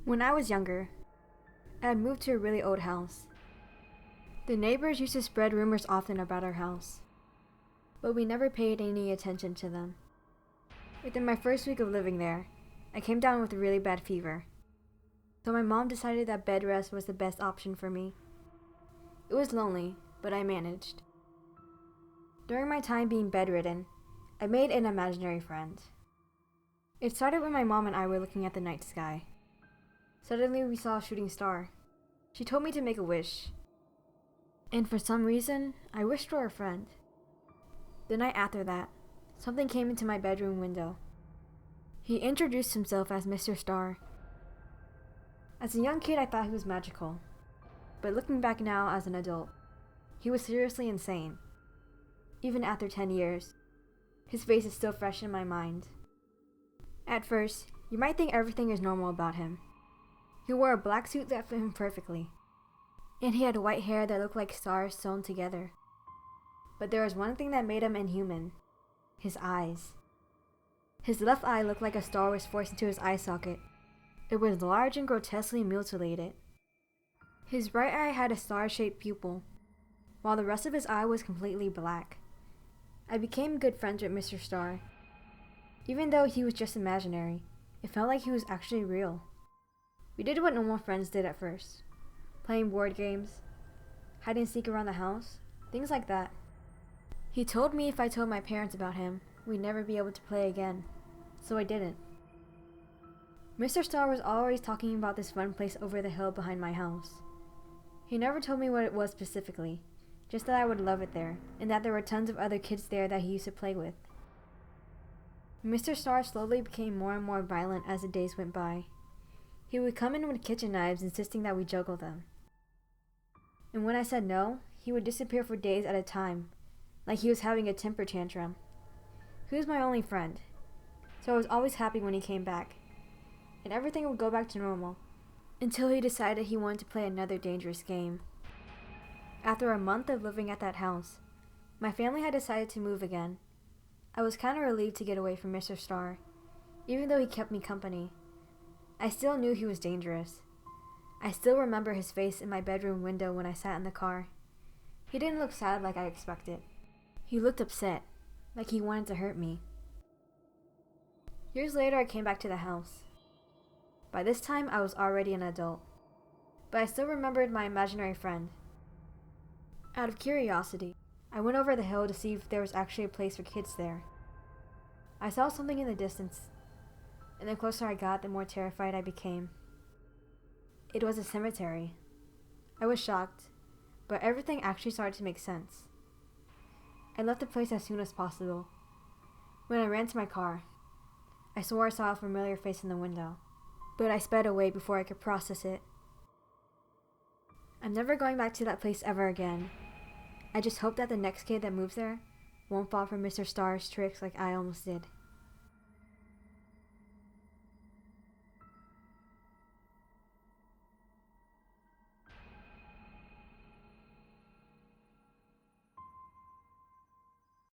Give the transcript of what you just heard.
When I was younger, I had moved to a really old house. The neighbors used to spread rumors often about our house, but we never paid any attention to them. Within my first week of living there, I came down with a really bad fever, so my mom decided that bed rest was the best option for me. It was lonely, but I managed. During my time being bedridden, I made an imaginary friend. It started when my mom and I were looking at the night sky. Suddenly we saw a shooting star. She told me to make a wish. And for some reason, I wished for a friend. The night after that, something came into my bedroom window. He introduced himself as Mr. Star. As a young kid, I thought he was magical. But looking back now as an adult, he was seriously insane. Even after 10 years, his face is still fresh in my mind. At first, you might think everything is normal about him. He wore a black suit that fit him perfectly, and he had white hair that looked like stars sewn together. But there was one thing that made him inhuman: his eyes. His left eye looked like a star was forced into his eye socket. It was large and grotesquely mutilated. His right eye had a star-shaped pupil, while the rest of his eye was completely black. I became good friends with Mr. Star. Even though he was just imaginary, it felt like he was actually real. We did what normal friends did at first. Playing board games, hide and seek around the house, things like that. He told me if I told my parents about him, we'd never be able to play again, so I didn't. Mr. Star was always talking about this fun place over the hill behind my house. He never told me what it was specifically, just that I would love it there, and that there were tons of other kids there that he used to play with. Mr. Star slowly became more and more violent as the days went by. He would come in with kitchen knives, insisting that we juggle them. And when I said no, he would disappear for days at a time, like he was having a temper tantrum. He was my only friend, so I was always happy when he came back, and everything would go back to normal, until he decided he wanted to play another dangerous game. After a month of living at that house, my family had decided to move again. I was kind of relieved to get away from Mr. Star, even though he kept me company. I still knew he was dangerous. I still remember his face in my bedroom window when I sat in the car. He didn't look sad like I expected. He looked upset, like he wanted to hurt me. Years later, I came back to the house. By this time, I was already an adult, but I still remembered my imaginary friend. Out of curiosity, I went over the hill to see if there was actually a place for kids there. I saw something in the distance, and the closer I got, the more terrified I became. It was a cemetery. I was shocked, but everything actually started to make sense. I left the place as soon as possible. When I ran to my car, I swore I saw a familiar face in the window, but I sped away before I could process it. I'm never going back to that place ever again. I just hope that the next kid that moves there won't fall for Mr. Star's tricks like I almost did.